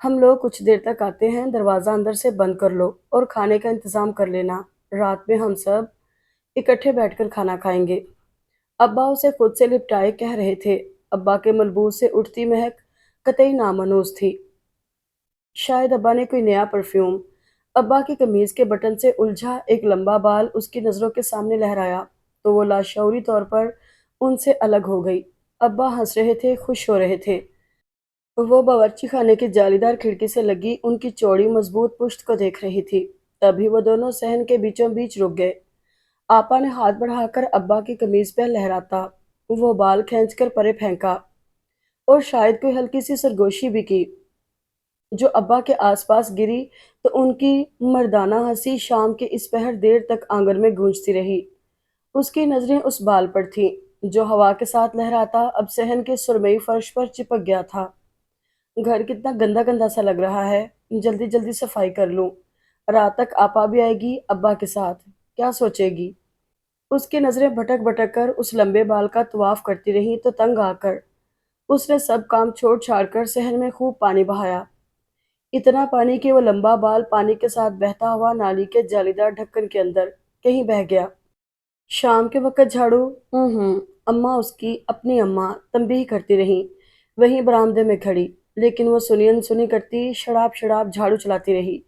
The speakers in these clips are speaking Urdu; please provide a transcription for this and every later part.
ہم لوگ کچھ دیر تک آتے ہیں، دروازہ اندر سے بند کر لو اور کھانے کا انتظام کر لینا۔ رات میں ہم سب اکٹھے بیٹھ کر کھانا کھائیں گے۔ ابا اسے خود سے لپٹائے کہہ رہے تھے۔ ابا کے ملبوس سے اٹھتی مہک قطعی نامانوس تھی۔ شاید ابا نے کوئی نیا پرفیوم۔ ابا کی قمیض کے بٹن سے الجھا ایک لمبا بال اس کی نظروں کے سامنے لہرایا تو وہ لاشعوری طور پر ان سے الگ ہو گئی۔ ابا ہنس رہے تھے، خوش ہو رہے تھے۔ وہ باورچی خانے کی جالی دار کھڑکی سے لگی ان کی چوڑی مضبوط پشت کو دیکھ رہی تھی۔ تبھی وہ دونوں صحن کے بیچوں بیچ رک گئے۔ آپا نے ہاتھ بڑھا کر ابا کی قمیض پہ لہراتا وہ بال کھینچ کر پرے پھینکا اور شاید کوئی ہلکی سی سرگوشی بھی کی جو ابا کے آس پاس گری تو ان کی مردانہ ہنسی شام کے اس پہر دیر تک آنگن میں گونجتی رہی۔ اس کی نظریں اس بال پر تھیں جو ہوا کے ساتھ لہراتا اب صحن کے سرمئی فرش پر چپک گیا تھا۔ گھر کتنا گندا گندا سا لگ رہا ہے، جلدی جلدی صفائی کر لوں۔ رات تک آپا بھی آئے گی ابا کے ساتھ، کیا سوچے گی؟ اس کی نظریں بھٹک بھٹک کر اس لمبے بال کا طواف کرتی رہیں تو تنگ آ کر اس نے سب کام چھوڑ چھاڑ کر صحن میں خوب پانی بہایا، اتنا پانی کہ وہ لمبا بال پانی کے ساتھ بہتا ہوا نالی کے جالی دار ڈھکن کے اندر کہیں بہہ گیا۔ شام کے وقت جھاڑو اماں اس کی اپنی اماں تنبیہ کرتی رہیں وہیں برآمدے میں کھڑی، لیکن وہ سنی انسنی کرتی شڑاب شڑاب جھاڑو چلاتی رہی۔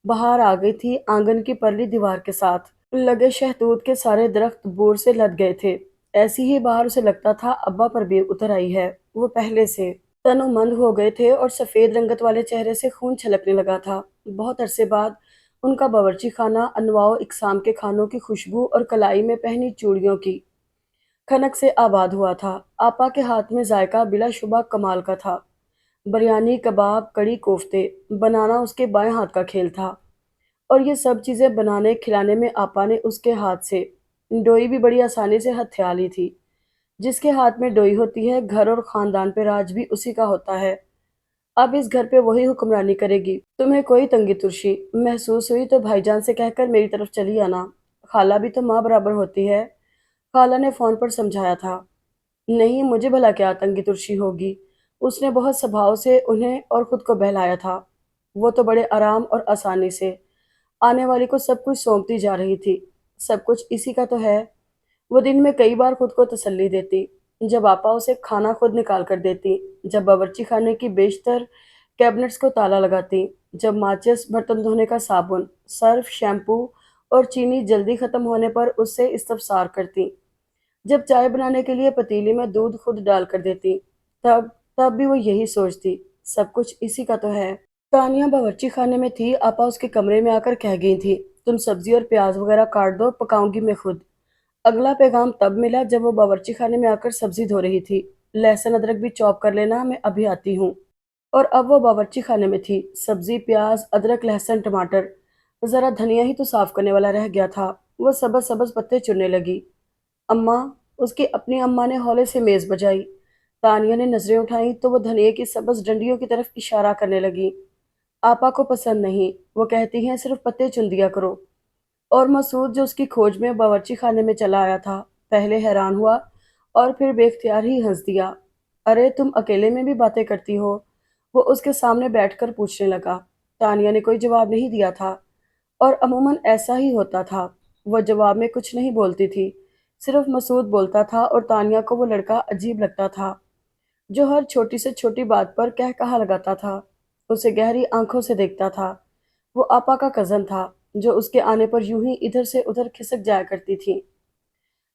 بہار آ گئی تھی، آنگن کی پرلی دیوار کے ساتھ لگے شہتوت کے سارے درخت بور سے لد گئے تھے۔ ایسی ہی بہار اسے لگتا تھا ابا پر بھی اتر آئی ہے۔ وہ پہلے سے تن و مند ہو گئے تھے اور سفید رنگت والے چہرے سے خون چھلکنے لگا تھا۔ بہت عرصے بعد ان کا باورچی خانہ انواع و اقسام کے کھانوں کی خوشبو اور کلائی میں پہنی چوڑیوں کی کھنک سے آباد ہوا تھا۔ آپا کے ہاتھ میں ذائقہ بلا شبہ کمال کا تھا۔ بریانی، کباب، کڑی کوفتے بنانا اس کے بائیں ہاتھ کا کھیل تھا، اور یہ سب چیزیں بنانے کھلانے میں آپا نے اس کے ہاتھ سے ڈوئی بھی بڑی آسانی سے ہتھیا لی تھی۔ جس کے ہاتھ میں ڈوئی ہوتی ہے، گھر اور خاندان پہ راج بھی اسی کا ہوتا ہے۔ اب اس گھر پہ وہی حکمرانی کرے گی۔ تمہیں کوئی تنگی ترشی محسوس ہوئی تو بھائی جان سے کہہ کر میری طرف چلی آنا، خالہ بھی تو ماں برابر ہوتی ہے، خالہ نے فون پر سمجھایا تھا۔ نہیں، مجھے بھلا کیا تنگی ترشی ہوگی، اس نے بہت سبھاؤ سے انہیں اور خود کو بہلایا تھا۔ وہ تو بڑے آرام اور آسانی سے آنے والی کو سب کچھ سونپتی جا رہی تھی۔ سب کچھ اسی کا تو ہے۔ وہ دن میں کئی بار خود کو تسلی دیتی، جب آپا اسے کھانا خود نکال کر دیتی، جب باورچی خانے کی بیشتر کیبنٹس کو تالا لگاتی، جب ماچس، برتن دھونے کا صابن، سرف، شیمپو اور چینی جلدی ختم ہونے پر اس سے استفسار کرتی، جب چائے بنانے کے لیے پتیلی میں دودھ خود ڈال کر دیتی، تب تب بھی وہ یہی سوچتی، سب کچھ اسی کا تو ہے۔ تانیہ باورچی خانے میں تھی، آپا اس کے کمرے میں آ کر کہہ گئی تھی، تم سبزی اور پیاز وغیرہ کاٹ دو، پکاؤں گی میں خود۔ اگلا پیغام تب ملا جب وہ باورچی خانے میں آ کر سبزی دھو رہی تھی۔ لہسن ادرک بھی چاپ کر لینا، میں ابھی آتی ہوں۔ اور اب وہ باورچی خانے میں تھی، سبزی، پیاز، ادرک، لہسن، ٹماٹر، ذرا دھنیا ہی تو صاف کرنے والا رہ گیا تھا۔ وہ سبز سبز پتے چننے لگی۔ اماں، اس کی اپنی اماں نے ہولے سے میز بجائی۔ تانیہ نے نظریں اٹھائیں تو وہ دھنیے کی سبز ڈنڈیوں کی طرف اشارہ کرنے لگی۔ آپا کو پسند نہیں، وہ کہتی ہیں صرف پتے چن دیا کرو۔ اور مسعود جو اس کی کھوج میں باورچی خانے میں چلا آیا تھا، پہلے حیران ہوا اور پھر بے اختیار ہی ہنس دیا۔ ارے تم اکیلے میں بھی باتیں کرتی ہو؟ وہ اس کے سامنے بیٹھ کر پوچھنے لگا۔ تانیہ نے کوئی جواب نہیں دیا تھا، اور عموماً ایسا ہی ہوتا تھا، وہ جواب میں کچھ نہیں بولتی تھی، صرف مسعود بولتا تھا، اور تانیہ کو وہ لڑکا عجیب لگتا تھا جو ہر چھوٹی سے چھوٹی بات پر کہہ کہا لگاتا تھا، اسے گہری آنکھوں سے دیکھتا تھا۔ وہ آپا کا کزن تھا جو اس کے آنے پر یوں ہی ادھر سے ادھر کھسک جایا کرتی تھی،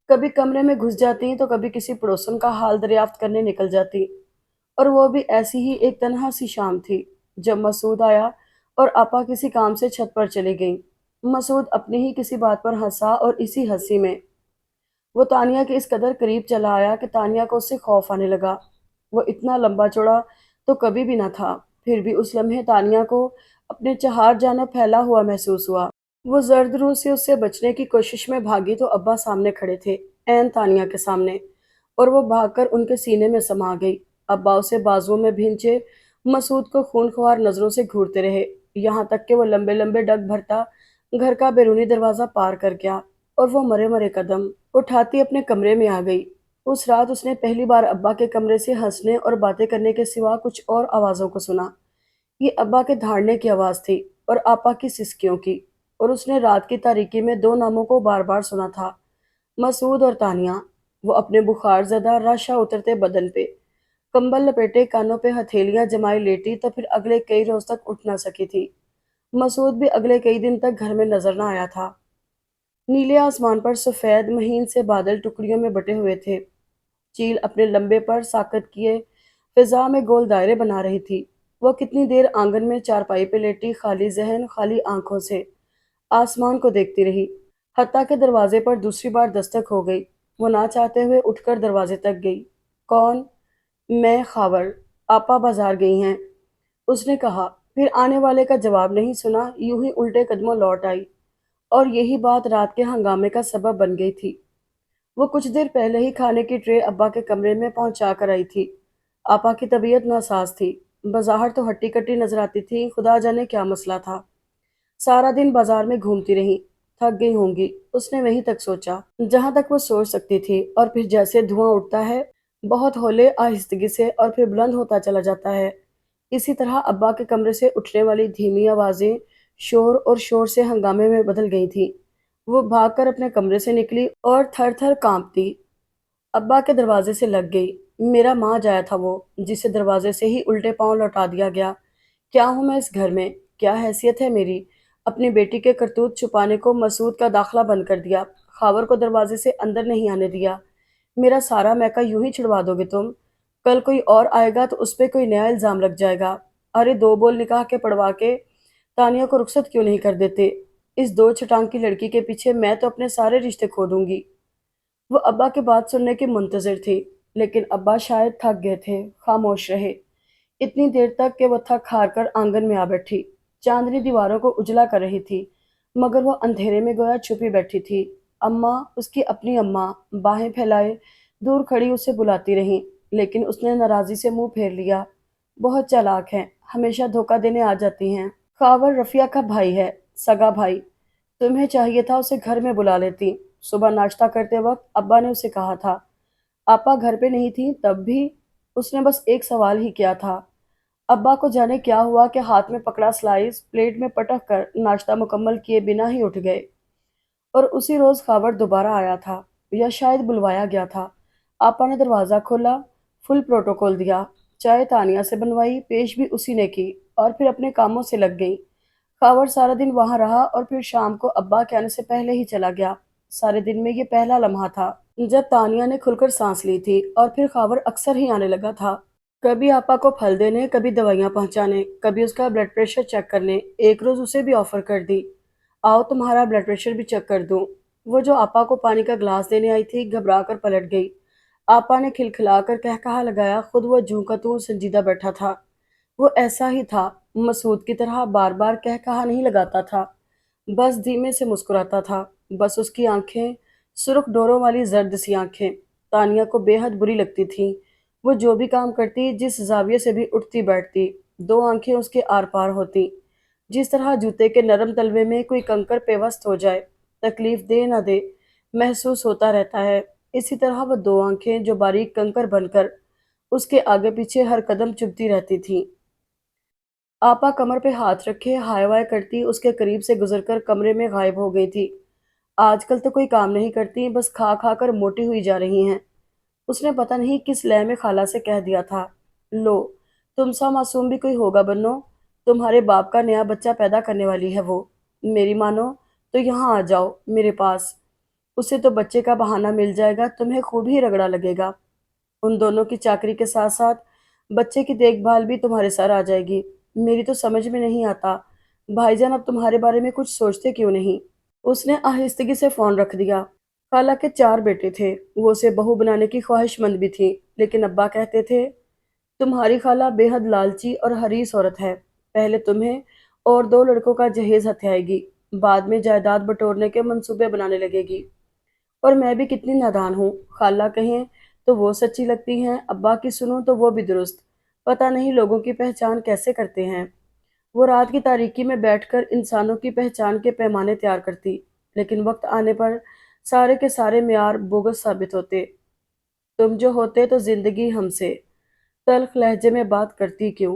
کبھی کمرے میں گھس جاتی تو کبھی کسی پڑوسن کا حال دریافت کرنے نکل جاتی۔ اور وہ بھی ایسی ہی ایک تنہا سی شام تھی جب مسعود آیا اور آپا کسی کام سے چھت پر چلی گئیں۔ مسعود اپنی ہی کسی بات پر ہنسا اور اسی ہنسی میں وہ تانیہ کے اس قدر قریب چلا آیا کہ تانیہ کو اس سے خوف آنے لگا۔ وہ اتنا لمبا چوڑا تو کبھی بھی نہ تھا، پھر بھی اس لمحے تانیہ کو اپنے چہار جانب پھیلا ہوا محسوس ہوا۔ وہ زرد روح سے اس سے بچنے کی کوشش میں بھاگی تو ابا سامنے کھڑے تھے، عین تانیہ کے سامنے، اور وہ بھاگ کر ان کے سینے میں سما گئی۔ ابا اسے بازوؤں میں بھینچے مسعود کو خون خوار نظروں سے گھورتے رہے، یہاں تک کہ وہ لمبے لمبے ڈگ بھرتا گھر کا بیرونی دروازہ پار کر گیا اور وہ مرے مرے قدم اٹھاتی اپنے کمرے میں آ گئی۔ اس رات اس نے پہلی بار ابا کے کمرے سے ہنسنے اور باتیں کرنے کے سوا کچھ اور آوازوں کو سنا۔ یہ ابا کے دھاڑنے کی آواز تھی اور آپا کی سسکیوں کی، اور اس نے رات کی تاریکی میں دو ناموں کو بار بار سنا تھا، مسعود اور تانیہ۔ وہ اپنے بخار زدہ راشا اترتے بدن پہ کمبل لپیٹے، کانوں پہ ہتھیلیاں جمائے لیٹی تو پھر اگلے کئی روز تک اٹھ نہ سکی تھی۔ مسعود بھی اگلے کئی دن تک گھر میں نظر نہ آیا تھا۔ نیلے آسمان پر سفید مہین سے بادل ٹکڑیوں میں بٹے ہوئے تھے۔ چیل اپنے لمبے پر ساکت کیے فضا میں گول دائرے بنا رہی تھی۔ وہ کتنی دیر آنگن میں چارپائی پہ لیٹی خالی ذہن خالی آنکھوں سے آسمان کو دیکھتی رہی، حتیٰ کہ دروازے پر دوسری بار دستک ہو گئی۔ وہ نہ چاہتے ہوئے اٹھ کر دروازے تک گئی۔ کون؟ میں خاور، آپا بازار گئی ہیں، اس نے کہا، پھر آنے والے کا جواب نہیں سنا، یوں ہی الٹے قدموں لوٹ آئی، اور یہی بات رات کے ہنگامے کا سبب بن گئی تھی۔ وہ کچھ دیر پہلے ہی کھانے کی ٹرے ابا کے کمرے میں پہنچا کر آئی تھی۔ آپا کی طبیعت ناساز تھی، بظاہر تو ہٹی کٹی نظر آتی تھی، خدا جانے کیا مسئلہ تھا۔ سارا دن بازار میں گھومتی رہی، تھک گئی ہوں گی، اس نے وہیں تک سوچا جہاں تک وہ سوچ سکتی تھی، اور پھر جیسے دھواں اٹھتا ہے بہت ہولے آہستگی سے اور پھر بلند ہوتا چلا جاتا ہے، اسی طرح ابا کے کمرے سے اٹھنے والی دھیمی آوازیں شور اور شور سے ہنگامے میں بدل گئی تھیں۔ وہ بھاگ کر اپنے کمرے سے نکلی اور تھر تھر کانپتی ابا کے دروازے سے لگ گئی۔ میرا ماں جایا تھا وہ، جسے دروازے سے ہی الٹے پاؤں لوٹا دیا گیا۔ کیا ہوں میں اس گھر میں؟ کیا حیثیت ہے میری؟ اپنی بیٹی کے کرتوت چھپانے کو مسعود کا داخلہ بند کر دیا، خاور کو دروازے سے اندر نہیں آنے دیا۔ میرا سارا میکا یوں ہی چھڑوا دو گے تم؟ کل کوئی اور آئے گا تو اس پہ کوئی نیا الزام لگ جائے گا۔ ارے دو بول نکاح کے پڑوا کے تانیہ کو رخصت کیوں نہیں کر دیتے؟ اس دو چھٹانگ کی لڑکی کے پیچھے میں تو اپنے سارے رشتے کھو دوں گی۔ وہ ابا کی بات سننے کی منتظر تھی، لیکن ابا شاید تھک گئے تھے، خاموش رہے اتنی دیر تک کہ وہ تھک ہار کر آنگن میں آ بیٹھی۔ چاندنی دیواروں کو اجلا کر رہی تھی، مگر وہ اندھیرے میں گویا چھپی بیٹھی تھی۔ اماں، اس کی اپنی اماں، باہیں پھیلائے دور کھڑی اسے بلاتی رہیں، لیکن اس نے ناراضی سے منہ پھیر لیا۔ بہت چالاک ہیں، ہمیشہ دھوکہ دینے آ جاتی ہیں۔ خاور رفیہ کا بھائی ہے، سگا بھائی، تمہیں چاہیے تھا اسے گھر میں بلا لیتی۔ صبح ناشتہ کرتے وقت ابا نے اسے کہا تھا۔ آپا گھر پہ نہیں تھی تب بھی اس نے بس ایک سوال ہی کیا تھا۔ ابا کو جانے کیا ہوا کہ ہاتھ میں پکڑا سلائس پلیٹ میں پٹک کر ناشتہ مکمل کیے بنا ہی اٹھ گئے، اور اسی روز خاور دوبارہ آیا تھا، یا شاید بلوایا گیا تھا۔ آپا نے دروازہ کھولا، فل پروٹوکول دیا، چائے تانیہ سے بنوائی، پیش بھی اسی نے کی، اور پھر اپنے کاموں سے لگ گئی۔ خاور سارا دن وہاں رہا اور پھر شام کو ابا کے آنے سے پہلے ہی چلا گیا۔ سارے دن میں یہ پہلا لمحہ تھا جب تانیہ نے کھل کر سانس لی تھی، اور پھر خاور اکثر ہی آنے لگا تھا، کبھی آپا کو پھل دینے، کبھی دوائیاں پہنچانے، کبھی اس کا بلڈ پریشر چیک کرنے۔ ایک روز اسے بھی آفر کر دی، آؤ تمہارا بلڈ پریشر بھی چیک کر دوں۔ وہ جو آپا کو پانی کا گلاس دینے آئی تھی گھبرا کر پلٹ گئی۔ آپا نے کھلکھلا کر کہا لگایا، خود وہ جوں کا توں سنجیدہ بیٹھا تھا۔ وہ ایسا ہی تھا، مسعود کی طرح بار بار کہا نہیں لگاتا تھا، بس دھیمے سے مسکراتا تھا۔ بس اس کی آنکھیں، سرخ ڈوروں والی زرد سی آنکھیں، تانیہ کو بے حد بری لگتی تھیں۔ وہ جو بھی کام کرتی، جس زاویے سے بھی اٹھتی بیٹھتی، دو آنکھیں اس کے آر پار ہوتی، جس طرح جوتے کے نرم تلوے میں کوئی کنکر پیوست ہو جائے، تکلیف دے نہ دے، محسوس ہوتا رہتا ہے، اسی طرح وہ دو آنکھیں جو باریک کنکر بن کر اس کے آگے پیچھے ہر قدم چبھتی رہتی تھیں۔ آپا کمر پہ ہاتھ رکھے ہائے وائے کرتی اس کے قریب سے گزر کر کمرے میں غائب ہو گئی تھی۔ آج کل تو کوئی کام نہیں کرتی، بس کھا کھا کر موٹی ہوئی جا رہی ہیں۔ اس نے پتہ نہیں کس لے میں خالہ سے کہہ دیا تھا، لو، تم سا معصوم بھی کوئی ہوگا بنو، تمہارے باپ کا نیا بچہ پیدا کرنے والی ہے وہ، میری مانو تو یہاں آ جاؤ میرے پاس، اسے تو بچے کا بہانہ مل جائے گا، تمہیں خوب ہی رگڑا لگے گا، ان دونوں کی چاکری کے ساتھ ساتھ بچے کی دیکھ بھال بھی تمہارے سر آ جائے گی۔ میری تو سمجھ میں نہیں آتا بھائی جان اب تمہارے بارے میں کچھ سوچتے کیوں نہیں؟ اس نے آہستگی سے فون رکھ دیا۔ خالہ کے چار بیٹے تھے، وہ اسے بہو بنانے کی خواہش مند بھی تھی، لیکن ابا کہتے تھے تمہاری خالہ بے حد لالچی اور حریص عورت ہے، پہلے تمہیں اور دو لڑکوں کا جہیز ہتھیائے گی، بعد میں جائیداد بٹورنے کے منصوبے بنانے لگے گی۔ اور میں بھی کتنی نادان ہوں، خالہ کہیں تو وہ سچی لگتی ہیں، ابا کی سنوں تو وہ بھی درست، پتہ نہیں لوگوں کی پہچان کیسے کرتے ہیں۔ وہ رات کی تاریکی میں بیٹھ کر انسانوں کی پہچان کے پیمانے تیار کرتی، لیکن وقت آنے پر سارے کے سارے معیار بوگس ثابت ہوتے۔ تم جو ہوتے تو زندگی ہم سے، تلخ لہجے میں بات کرتی کیوں؟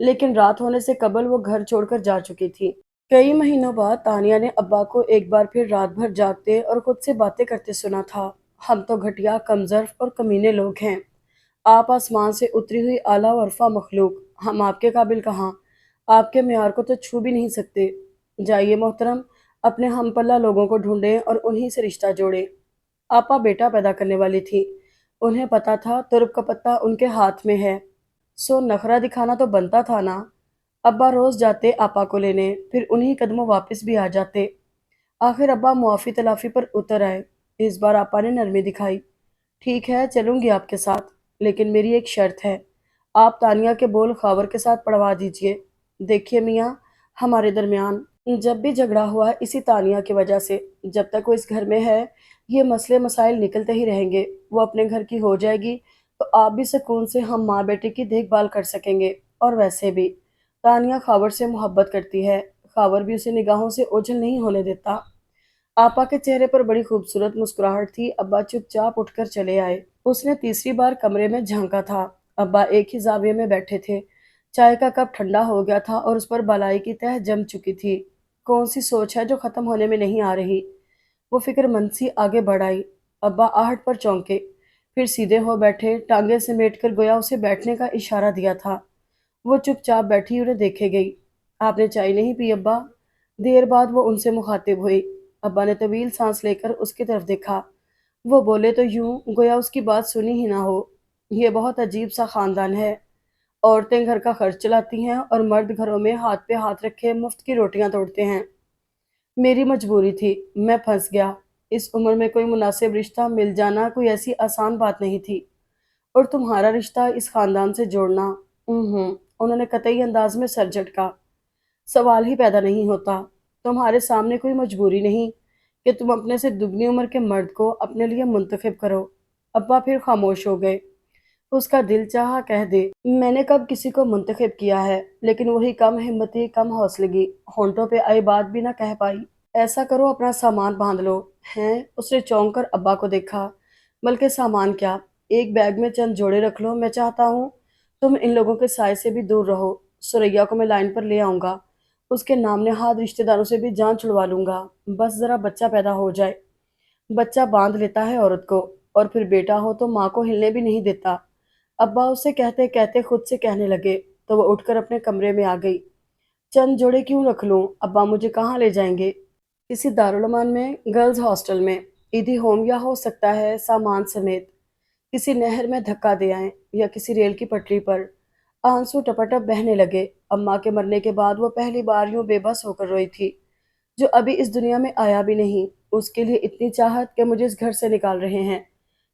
لیکن رات ہونے سے قبل وہ گھر چھوڑ کر جا چکی تھی۔ کئی مہینوں بعد تانیہ نے ابا کو ایک بار پھر رات بھر جاگتے اور خود سے باتیں کرتے سنا تھا۔ ہم تو گھٹیا، کمظرف اور کمینے لوگ ہیں، آپ آسمان سے اتری ہوئی اعلیٰ و عرفہ مخلوق، ہم آپ کے قابل کہاں، آپ کے معیار کو تو چھو بھی نہیں سکتے۔ جائیے محترم، اپنے ہم پلہ لوگوں کو ڈھونڈیں اور انہی سے رشتہ جوڑیں۔ آپا بیٹا پیدا کرنے والی تھی، انہیں پتا تھا ترک کا پتہ ان کے ہاتھ میں ہے، سو نخرہ دکھانا تو بنتا تھا نا۔ ابا روز جاتے آپا کو لینے، پھر انہی قدموں واپس بھی آ جاتے۔ آخر ابا معافی تلافی پر اتر آئے۔ اس بار آپا نے نرمی دکھائی۔ ٹھیک ہے، چلوں گی آپ کے ساتھ، لیکن میری ایک شرط ہے، آپ تانیہ کے بول خاور کے ساتھ پڑھوا دیجئے۔ دیکھیے میاں، ہمارے درمیان جب بھی جھگڑا ہوا ہے اسی تانیہ کی وجہ سے، جب تک وہ اس گھر میں ہے یہ مسئلے مسائل نکلتے ہی رہیں گے۔ وہ اپنے گھر کی ہو جائے گی تو آپ بھی سکون سے ہم ماں بیٹے کی دیکھ بھال کر سکیں گے۔ اور ویسے بھی تانیہ خاور سے محبت کرتی ہے، خاور بھی اسے نگاہوں سے اوجھل نہیں ہونے دیتا۔ آپا کے چہرے پر بڑی خوبصورت مسکراہٹ تھی۔ ابا چپ چاپ اٹھ کر چلے آئے۔ اس نے تیسری بار کمرے میں جھانکا تھا۔ ابا ایک ہی زاویے میں بیٹھے تھے۔ چائے کا کپ ٹھنڈا ہو گیا تھا اور اس پر بالائی کی تہ جم چکی تھی۔ کون سی سوچ ہے جو ختم ہونے میں نہیں آ رہی؟ وہ فکر مند سی آگے بڑھ آئی۔ ابا آہٹ پر چونکے، پھر سیدھے ہو بیٹھے، ٹانگیں سمیٹ کر گویا اسے بیٹھنے کا اشارہ دیا تھا۔ وہ چپ چاپ بیٹھی انہیں دیکھے گئی۔ آپ نے چائے نہیں پی ابا؟ دیر بعد وہ ان سے مخاطب ہوئی۔ ابا نے طویل سانس لے کر اس کی طرف دیکھا۔ وہ بولے تو یوں گویا اس کی بات سنی ہی نہ ہو۔ یہ بہت عجیب سا خاندان ہے، عورتیں گھر کا خرچ چلاتی ہیں اور مرد گھروں میں ہاتھ پہ ہاتھ رکھے مفت کی روٹیاں توڑتے ہیں۔ میری مجبوری تھی، میں پھنس گیا۔ اس عمر میں کوئی مناسب رشتہ مل جانا کوئی ایسی آسان بات نہیں تھی، اور تمہارا رشتہ اس خاندان سے جوڑنا، انہوں نے قطعی انداز میں سر جھٹکا۔ سوال ہی پیدا نہیں ہوتا۔ تمہارے سامنے کوئی مجبوری نہیں کہ تم اپنے سے دگنی عمر کے مرد کو اپنے لیے منتخب کرو۔ ابا پھر خاموش ہو گئے۔ اس کا دل چاہا کہہ دے، میں نے کب کسی کو منتخب کیا ہے، لیکن وہی کم ہمتی، کم حوصلگی ہونٹوں پہ آئی بات بھی نہ کہہ پائی۔ ایسا کرو، اپنا سامان باندھ لو۔ ہیں؟ اس نے چونک کر ابا کو دیکھا۔ بلکہ سامان کیا، ایک بیگ میں چند جوڑے رکھ لو، میں چاہتا ہوں تم ان لوگوں کے سائے سے بھی دور رہو۔ سریا کو میں لائن پر لے آؤں گا، اس کے نام نہاد رشتہ داروں سے بھی جان چھڑوا لوں گا، بس ذرا بچہ پیدا ہو جائے۔ بچہ باندھ لیتا ہے عورت کو، اور پھر بیٹا ہو تو ماں کو ہلنے بھی نہیں دیتا۔ ابا اسے کہتے کہتے خود سے کہنے لگے تو وہ اٹھ کر اپنے کمرے میں آ گئی۔ چند جوڑے کیوں رکھ لوں؟ ابا مجھے کہاں لے جائیں گے؟ کسی دارالمان میں، گرلز ہاسٹل میں، عیدی ہوم، یا ہو سکتا ہے سامان سمیت کسی نہر میں دھکا دے آئیں، یا کسی ریل کی پٹری پر۔ آنسو ٹپٹپ بہنے لگے۔ اماں کے مرنے کے بعد وہ پہلی بار یوں بے بس ہو کر روئی تھی، جو ابھی اس دنیا میں آیا بھی نہیں۔ اس کے لیے اتنی چاہت کہ مجھے اس گھر سے نکال رہے ہیں۔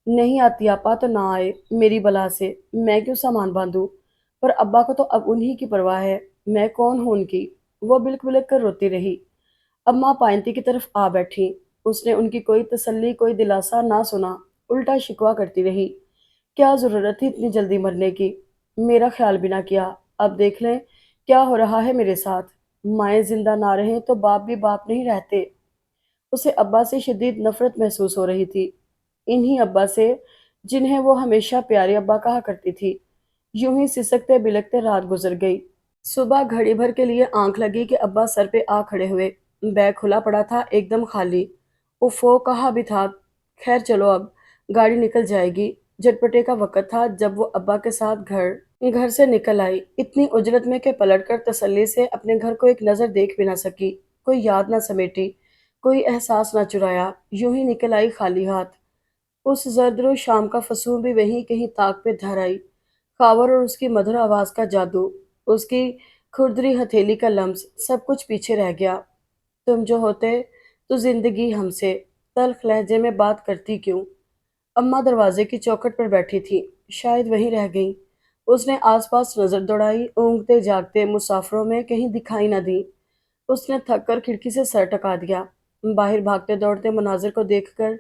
نہیں آتی آپا تو نہ آئے، میری بلا سے میں کیوں سامان باندھوں؟ پر ابا کو تو اب انہی کی پرواہ ہے، میں کون ہوں ان کی؟ وہ بلک بلک کر روتی رہی۔ اماں پائنتی کی طرف آ بیٹھی۔ اس نے ان کی کوئی تسلی، کوئی دلاسا نہ سنا، الٹا شکوہ کرتی رہی۔ کیا ضرورت تھی اتنی جلدی مرنے کی؟ میرا خیال بھی نہ کیا۔ اب دیکھ لیں کیا ہو رہا ہے میرے ساتھ۔ مائیں زندہ نہ رہیں تو باپ بھی باپ نہیں رہتے۔ اسے ابا سے شدید نفرت محسوس ہو رہی تھی، انہی ابا سے جنہیں وہ ہمیشہ پیارے ابا کہا کرتی تھی۔ یوں ہی سسکتے بلکتے رات گزر گئی۔ صبح گھڑی بھر کے لیے آنکھ لگی کہ ابا سر پہ آ کھڑے ہوئے۔ بیگ کھلا پڑا تھا، ایک دم خالی۔ اوفو، کہا بھی تھا۔ خیر چلو، اب گاڑی نکل جائے گی۔ جھٹپٹے کا وقت تھا جب وہ ابا کے ساتھ گھر سے نکل آئی، اتنی اجلت میں کہ پلٹ کر تسلی سے اپنے گھر کو ایک نظر دیکھ بھی نہ سکی، کوئی یاد نہ سمیٹی، کوئی احساس نہ چرایا، یوں ہی نکل آئی خالی ہاتھ۔ اس زردرو شام کا فسوں بھی وہیں کہیں طاق پہ دھر آئی۔ خاور اور اس کی مدھر آواز کا جادو، اس کی کھردری ہتھیلی کا لمس، سب کچھ پیچھے رہ گیا۔ تم جو ہوتے تو زندگی ہم سے، تلخ لہجے میں بات کرتی کیوں؟ اماں دروازے کی چوکھٹ پر بیٹھی تھی، شاید وہیں رہ گئی۔ اس نے آس پاس نظر دوڑائی، اونگتے جاگتے مسافروں میں کہیں دکھائی نہ دی۔ اس نے تھک کر کھڑکی سے سر ٹکا دیا۔ باہر بھاگتے دوڑتے مناظر کو دیکھ کر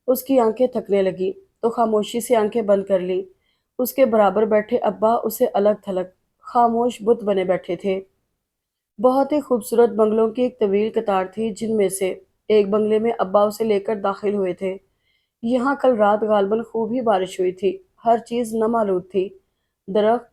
اس کی آنکھیں تھکنے لگی تو خاموشی سے آنکھیں بند کر لی۔ اس کے برابر بیٹھے ابا اسے الگ تھلگ خاموش بت بنے بیٹھے تھے۔ بہت ہی خوبصورت بنگلوں کی ایک طویل قطار تھی، جن میں سے ایک بنگلے میں ابا اسے لے کر داخل ہوئے تھے۔ یہاں کل رات غالباً خوب ہی بارش ہوئی تھی، ہر چیز نم آلود تھی، درخت،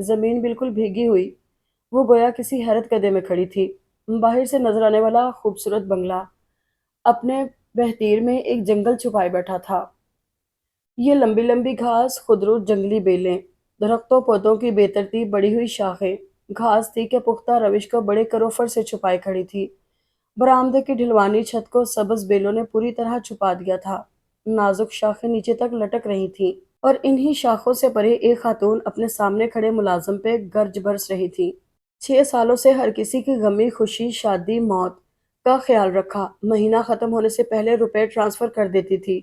زمین بالکل بھیگی ہوئی، وہ گویا کسی حیرت گدے میں کھڑی تھی۔ باہر سے نظر آنے والا خوبصورت بنگلہ اپنے بہتیر میں ایک جنگل چھپائے بیٹھا تھا۔ یہ لمبی لمبی گھاس، خودرو جنگلی بیلیں، درختوں پودوں کی بے ترتیب بڑھی ہوئی شاخیں، گھاس تھی کہ پختہ روش کو بڑے کروفر سے چھپائے کھڑی تھی۔ برآمدے کی ڈھلوانی چھت کو سبز بیلوں نے پوری طرح چھپا دیا تھا۔ نازک شاخیں نیچے تک لٹک رہی تھیں اور انہی شاخوں سے پرے ایک خاتون اپنے سامنے کھڑے ملازم پہ گرج برس رہی تھی۔ 6 سالوں سے ہر کسی کی غمی خوشی شادی موت کا خیال رکھا، مہینہ ختم ہونے سے پہلے روپے ٹرانسفر کر دیتی تھی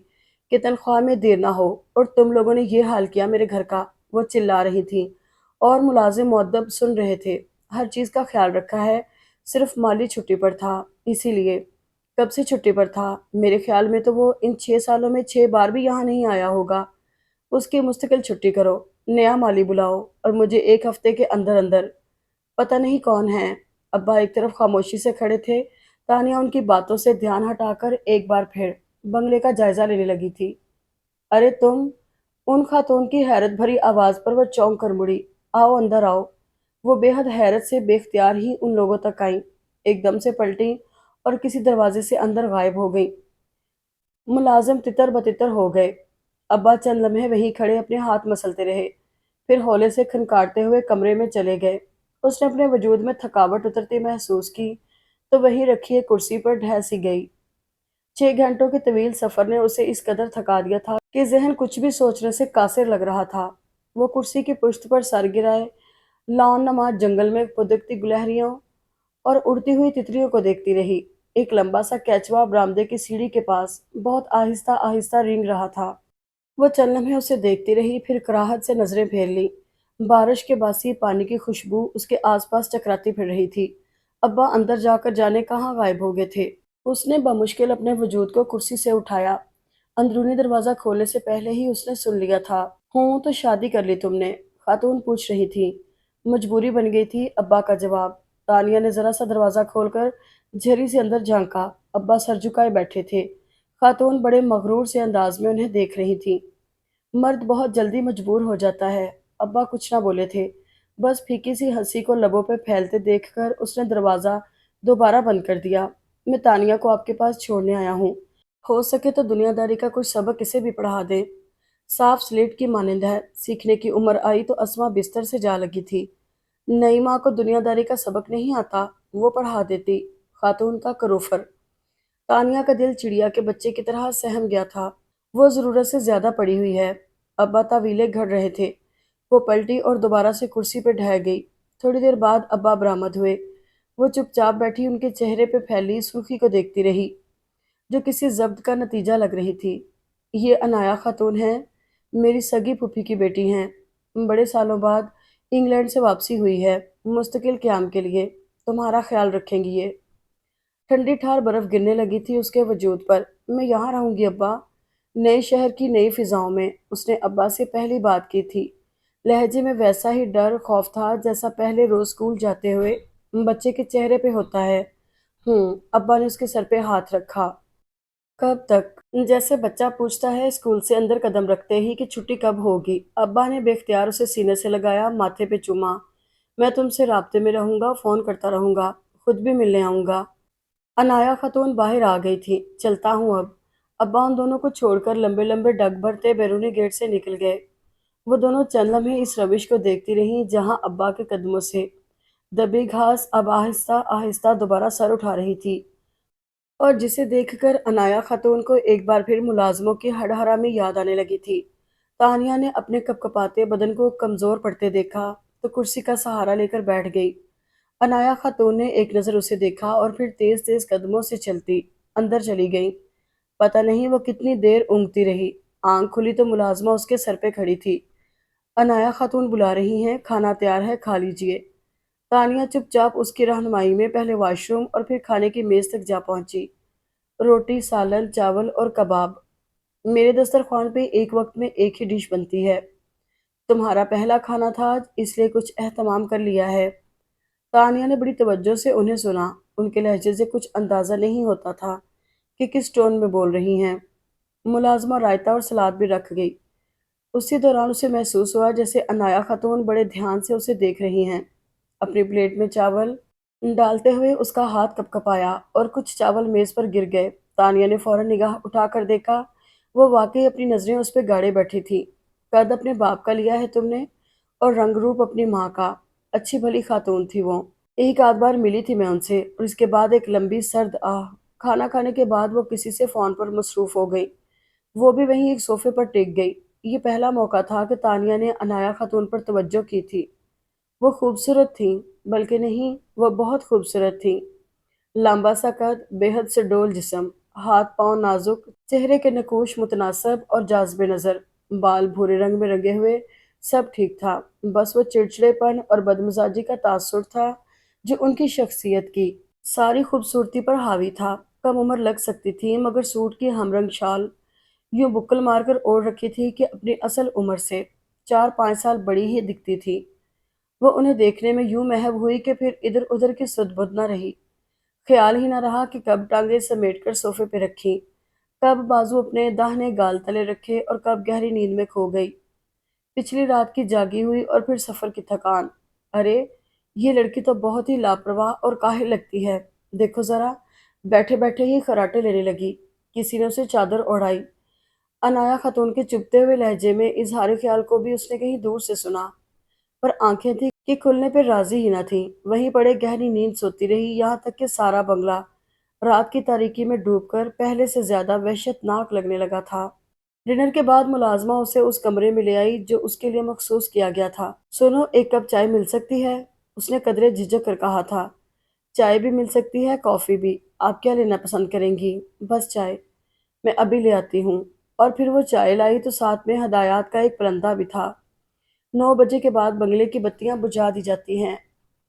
کہ تنخواہ میں دیر نہ ہو، اور تم لوگوں نے یہ حال کیا میرے گھر کا، وہ چلا رہی تھی اور ملازم مؤدب سن رہے تھے۔ ہر چیز کا خیال رکھا ہے، صرف مالی چھٹی پر تھا، اسی لیے۔ کب سے چھٹی پر تھا؟ میرے خیال میں تو وہ ان 6 سالوں میں 6 بار بھی یہاں نہیں آیا ہوگا۔ اس کی مستقل چھٹی کرو، نیا مالی بلاؤ اور مجھے ایک ہفتے کے اندر اندر۔ پتہ نہیں کون ہیں؟ ابا ایک طرف خاموشی سے کھڑے تھے، تانیہ ان کی باتوں سے دھیان ہٹا کر ایک بار پھر بنگلے کا جائزہ لینے لگی تھی۔ ارے تم! ان خاتون کی حیرت بھری آواز پر وہ چونک کر مڑی۔ آؤ اندر آؤ۔ وہ بے حد حیرت سے بے اختیار ہی ان لوگوں تک آئیں، ایک دم سے پلٹیں اور کسی دروازے سے اندر غائب ہو گئیں۔ ملازم تتر بتتر ہو گئے۔ ابا چند لمحے وہیں کھڑے اپنے ہاتھ مسلتے رہے، پھر ہولے سے کھنکارتے ہوئے کمرے میں چلے گئے۔ اس نے اپنے وجود میں تھکاوٹ اترتی محسوس کی تو وہیں رکھی ایک کرسی پر ڈھہ سی گئی۔ 6 گھنٹوں کے طویل سفر نے اسے اس قدر تھکا دیا تھا کہ ذہن کچھ بھی سوچنے سے قاصر لگ رہا تھا۔ وہ کرسی کی پشت پر سر گرائے لان نما جنگل میں پھدکتی گلہریوں اور اڑتی ہوئی تتریوں کو دیکھتی رہی۔ ایک لمبا سا کیچوا برآمدے کی سیڑھی کے پاس بہت آہستہ آہستہ رینگ رہا تھا۔ وہ چند لمحے اسے دیکھتی رہی، پھر کراہت سے نظریں پھیر لیں۔ بارش کے باسی پانی کی خوشبو اس کے آس پاس چکراتی پھر رہی تھی۔ ابا اندر جا کر جانے کہاں غائب ہو گئے تھے۔ اس نے بمشکل اپنے وجود کو کرسی سے اٹھایا۔ اندرونی دروازہ کھولنے سے پہلے ہی اس نے سن لیا تھا۔ ہوں تو شادی کر لی تم نے؟ خاتون پوچھ رہی تھی۔ مجبوری بن گئی تھی، ابا کا جواب۔ تانیہ نے ذرا سا دروازہ کھول کر جھری سے اندر جھانکا۔ ابا سر جھکائے بیٹھے تھے۔ خاتون بڑے مغرور سے انداز میں انہیں دیکھ رہی تھی۔ مرد بہت جلدی مجبور ہو جاتا ہے۔ ابا کچھ نہ بولے تھے، بس پھیکی سی ہنسی کو لبوں پہ پھیلتے دیکھ کر اس نے دروازہ دوبارہ بند کر دیا۔ میں تانیہ کو آپ کے پاس چھوڑنے آیا ہوں، ہو سکے تو دنیا داری کا کچھ سبق اسے بھی پڑھا دیں۔ صاف سلیٹ کی مانند ہے، سیکھنے کی عمر آئی تو اسما بستر سے جا لگی تھی۔ نئی ماں کو دنیا داری کا سبق نہیں آتا، وہ پڑھا دیتی۔ خاتون کا کروفر۔ تانیہ کا دل چڑیا کے بچے کی طرح سہم گیا تھا۔ وہ ضرورت سے زیادہ پڑی ہوئی ہے۔ ابا طویلیں گھڑ رہے تھے۔ وہ پلٹی اور دوبارہ سے کرسی پہ ڈھہ گئی۔ تھوڑی دیر بعد ابا برآمد ہوئے۔ وہ چپ چاپ بیٹھی ان کے چہرے پہ پھیلی سرخی کو دیکھتی رہی، جو کسی ضبط کا نتیجہ لگ رہی تھی۔ یہ عنایا خاتون ہیں، میری سگی پھوپھی کی بیٹی ہیں، بڑے سالوں بعد انگلینڈ سے واپسی ہوئی ہے، مستقل قیام کے لیے۔ تمہارا خیال رکھیں گی یہ۔ ٹھنڈی ٹھار برف گرنے لگی تھی اس کے وجود پر۔ میں یہاں رہوں گی ابا، نئے شہر کی نئی فضاؤں میں۔ اس نے ابا سے پہلی بات کی تھی۔ لہجے میں ویسا ہی ڈر خوف تھا جیسا پہلے روز اسکول جاتے ہوئے بچے کے چہرے پہ ہوتا ہے۔ ابا نے اس کے سر پہ ہاتھ رکھا۔ کب تک؟ جیسے بچہ پوچھتا ہے اسکول سے اندر قدم رکھتے ہی کہ چھٹی کب ہوگی۔ ابا نے بے اختیار اسے سینے سے لگایا، ماتھے پہ چوما۔ میں تم سے رابطے میں رہوں گا، فون کرتا رہوں گا، خود بھی ملنے آؤں گا۔ عنایا خاتون باہر آ گئی تھی۔ چلتا ہوں اب۔ ابا ان دونوں کو چھوڑ کر لمبے لمبے ڈگ بھرتے بیرونی گیٹ سے نکل گئے۔ وہ دونوں چند لمحے اس روش کو دیکھتی رہیں جہاں ابا کے قدموں سے دبی گھاس اب آہستہ آہستہ دوبارہ سر اٹھا رہی تھی، اور جسے دیکھ کر عنایا خاتون کو ایک بار پھر ملازموں کی ہڑہرامی یاد آنے لگی تھی۔ تانیہ نے اپنے کپ کپاتے بدن کو کمزور پڑتے دیکھا تو کرسی کا سہارا لے کر بیٹھ گئی۔ عنایا خاتون نے ایک نظر اسے دیکھا اور پھر تیز تیز قدموں سے چلتی اندر چلی گئی۔ پتہ نہیں وہ کتنی دیر اونگتی رہی۔ آنکھ کھلی تو ملازمہ اس کے سر پہ کھڑی تھی۔ عنایا خاتون بلا رہی ہیں، کھانا تیار ہے، کھا لیجئے۔ تانیہ چپ چاپ اس کی رہنمائی میں پہلے واش روم اور پھر کھانے کی میز تک جا پہنچی۔ روٹی، سالن، چاول اور کباب۔ میرے دسترخوان پہ ایک وقت میں ایک ہی ڈش بنتی ہے۔ تمہارا پہلا کھانا تھا آج، اس لیے کچھ اہتمام کر لیا ہے۔ تانیہ نے بڑی توجہ سے انہیں سنا۔ ان کے لہجے سے کچھ اندازہ نہیں ہوتا تھا کہ کس ٹون میں بول رہی ہیں۔ ملازمہ رائتہ اور سلاد بھی رکھ گئی۔ اسی دوران اسے محسوس ہوا جیسے عنایا خاتون بڑے دھیان سے اسے دیکھ رہی ہیں۔ اپنی پلیٹ میں چاول ڈالتے ہوئے اس کا ہاتھ کپ کپایا اور کچھ چاول میز پر گر گئے۔ تانیہ نے فوراً نگاہ اٹھا کر دیکھا، وہ واقعی اپنی نظریں اس پہ گاڑے بیٹھی تھی۔ قد اپنے باپ کا لیا ہے تم نے، اور رنگ روپ اپنی ماں کا۔ اچھی بھلی خاتون تھی وہ۔ ایک آدھ بار ملی تھی میں ان سے، اور اس کے بعد ایک لمبی سرد آہ۔ کھانا کھانے کے بعد وہ کسی سے فون پر مصروف ہو گئی، وہ بھی وہیں ایک صوفے پر ٹک گئی۔ یہ پہلا موقع تھا کہ تانیہ نے عنایا خاتون پر توجہ کی تھی۔ وہ خوبصورت تھیں، بلکہ نہیں، وہ بہت خوبصورت تھیں۔ لمبا سا قد، بے حد سے ڈول جسم، ہاتھ پاؤں نازک، چہرے کے نقوش متناسب اور جاذب نظر، بال بھورے رنگ میں رنگے ہوئے، سب ٹھیک تھا۔ بس وہ چڑچڑے پن اور بدمزاجی کا تاثر تھا جو ان کی شخصیت کی ساری خوبصورتی پر حاوی تھا۔ کم عمر لگ سکتی تھی، مگر سوٹ کی ہم رنگ شال یوں بکل مار کر اوڑھ رکھی تھی کہ اپنی اصل عمر سے 4-5 سال بڑی ہی دکھتی تھی۔ وہ انہیں دیکھنے میں یوں محو ہوئی کہ پھر ادھر ادھر کی سدھ بدھ نہ رہی۔ خیال ہی نہ رہا کہ کب ٹانگیں سمیٹ کر صوفے پہ رکھی، کب بازو اپنے داہنے گال تلے رکھے اور کب گہری نیند میں کھو گئی۔ پچھلی رات کی جاگی ہوئی اور پھر سفر کی تھکان۔ ارے، یہ لڑکی تو بہت ہی لاپرواہ اور کاہل لگتی ہے۔ دیکھو ذرا، بیٹھے بیٹھے ہی خراٹے لینے لگی۔ کسی نے اسے چادر اوڑھائی۔ عنایا خاتون کے چبھتے ہوئے لہجے میں اظہار خیال کو بھی اس نے کہیں دور سے سنا، پر آنکھیں تھیں کہ کھلنے پہ راضی ہی نہ تھیں۔ وہیں پڑے گہری نیند سوتی رہی، یہاں تک کہ سارا بنگلہ رات کی تاریکی میں ڈوب کر پہلے سے زیادہ وحشت ناک لگنے لگا تھا۔ ڈنر کے بعد ملازمہ اسے اس کمرے میں لے آئی جو اس کے لیے مخصوص کیا گیا تھا۔ سنو، ایک کپ چائے مل سکتی ہے؟ اس نے قدرے جھجک کر کہا تھا۔ چائے بھی مل سکتی ہے، کافی بھی۔ آپ کیا لینا پسند کریں گی؟ بس چائے۔ میں ابھی لے آتی ہوں۔ اور پھر وہ چائے لائی تو ساتھ میں ہدایات کا ایک پرندہ بھی تھا۔ 9 بجے کے بعد بنگلے کی بتیاں بجھا دی جاتی ہیں۔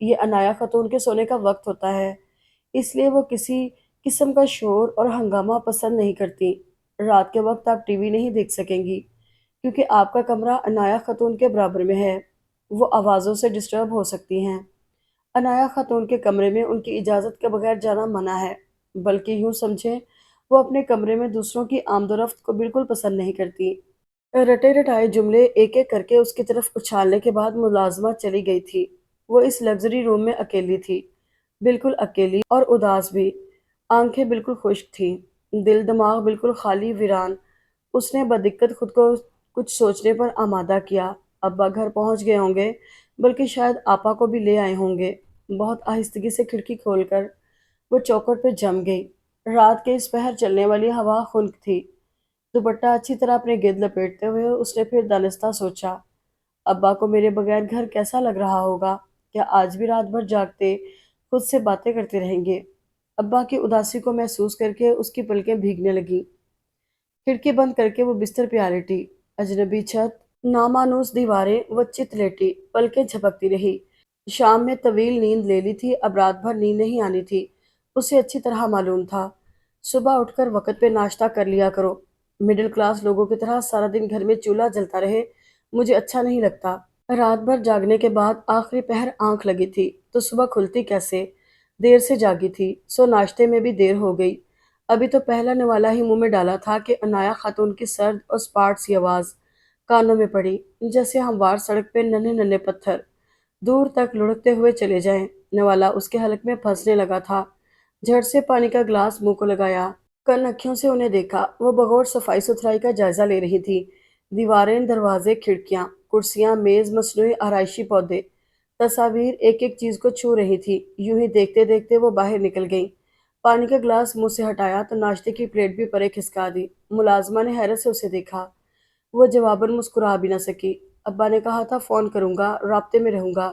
یہ عنایا خاتون کے سونے کا وقت ہوتا ہے، اس لیے وہ کسی قسم کا شور اور ہنگامہ پسند نہیں کرتی۔ رات کے وقت آپ ٹی وی نہیں دیکھ سکیں گی، کیونکہ آپ کا کمرہ عنایا خاتون کے برابر میں ہے۔ وہ آوازوں سے ڈسٹرب ہو سکتی ہیں۔ عنایا خاتون کے کمرے میں ان کی اجازت کے بغیر جانا منع ہے، بلکہ یوں سمجھیں وہ اپنے کمرے میں دوسروں کی آمد و رفت کو بالکل پسند نہیں کرتی۔ رٹے رٹائے جملے ایک ایک کر کے اس کی طرف اچھالنے کے بعد ملازمہ چلی گئی تھی۔ وہ اس لگژری روم میں اکیلی تھی، بالکل اکیلی اور اداس بھی۔ آنکھیں بالکل خشک تھیں، دل دماغ بالکل خالی ویران۔ اس نے بدقت خود کو کچھ سوچنے پر آمادہ کیا۔ ابا گھر پہنچ گئے ہوں گے، بلکہ شاید آپا کو بھی لے آئے ہوں گے۔ بہت آہستگی سے کھڑکی کھول کر وہ چوکھٹ پہ جم گئی۔ رات کے اس پہر چلنے والی ہوا خنک تھی۔ دوپٹہ اچھی طرح اپنے گرد لپیٹتے ہوئے اس نے پھر دانستہ سوچا، ابا کو میرے بغیر گھر کیسا لگ رہا ہوگا؟ کیا آج بھی رات بھر جاگتے خود سے باتیں کرتے رہیں گے؟ ابا کی اداسی کو محسوس کر کے اس کی پلکیں بھیگنے لگیں۔ کھڑکی بند کر کے وہ بستر پہ آ لیٹی۔ اجنبی چھت، نامانوس دیواریں، وہ چت لیٹی، پلکیں جھپکتی رہی۔ شام میں طویل نیند لے لی تھی، اب رات بھر نیند نہیں آنی تھی، اسے اچھی طرح معلوم تھا۔ صبح اٹھ کر وقت پہ ناشتہ کر لیا کرو۔ مڈل کلاس لوگوں کی طرح سارا دن گھر میں چولہا جلتا رہے، مجھے اچھا نہیں لگتا۔ رات بھر جاگنے کے بعد آخری پہر آنکھ لگی تھی تو صبح کھلتی کیسے؟ دیر سے جاگی تھی، سو ناشتے میں بھی دیر ہو گئی۔ ابھی تو پہلا نوالا ہی منہ میں ڈالا تھا کہ عنایا خاتون کی سرد اور سپاٹ سی آواز کانوں میں پڑی، جیسے ہموار سڑک پہ ننھے ننھے پتھر دور تک لڑکتے ہوئے چلے جائیں۔ نوالا اس کے حلق میں پھنسنے لگا تھا۔ جھٹ سے پانی کا گلاس منہ کو لگایا، کن اکھیوں سے انہیں دیکھا۔ وہ بغور صفائی ستھرائی کا جائزہ لے رہی تھی۔ دیواریں، دروازے، کھڑکیاں، کرسیاں، میز، مصنوعی آرائشی پودے، تصاویر ایک ایک چیز کو چھو رہی تھی۔ یوں ہی دیکھتے دیکھتے وہ باہر نکل گئیں۔ پانی کا گلاس منہ سے ہٹایا تو ناشتے کی پلیٹ بھی پرے کھسکا دی۔ ملازمہ نے حیرت سے اسے دیکھا۔ وہ جواباً مسکرا بھی نہ سکی۔ ابا نے کہا تھا فون کروں گا، رابطے میں رہوں گا۔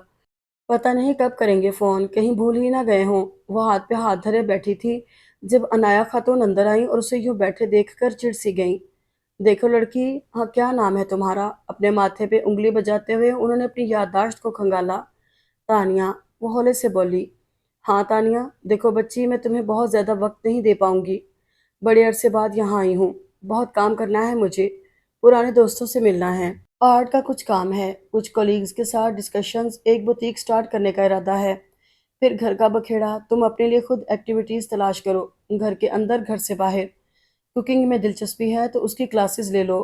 پتہ نہیں کب کریں گے فون، کہیں بھول ہی نہ گئے ہوں۔ وہ ہاتھ پہ ہاتھ دھرے بیٹھی تھی جب عنایا خاتون اندر آئیں اور اسے یوں بیٹھے دیکھ کر چڑ سی گئیں۔ دیکھو لڑکی، ہاں کیا نام ہے تمہارا؟ اپنے ماتھے پہ انگلی بجاتے ہوئے انہوں نے اپنی یادداشت کو کھنگالا۔ تانیہ، وہ ہولے سے بولی۔ ہاں تانیہ، دیکھو بچی، میں تمہیں بہت زیادہ وقت نہیں دے پاؤں گی، بڑے عرصے بعد یہاں آئی ہوں، بہت کام کرنا ہے مجھے، پرانے دوستوں سے ملنا ہے، آرٹ کا کچھ کام ہے، کچھ کولیگز کے ساتھ ڈسکشنز، ایک بوتیک سٹارٹ کرنے کا ارادہ ہے، پھر گھر کا بکھیڑا، تم اپنے لیے خود ایکٹیویٹیز تلاش کرو، گھر کے اندر گھر سے باہر، کوکنگ میں دلچسپی ہے تو اس کی کلاسز لے لو،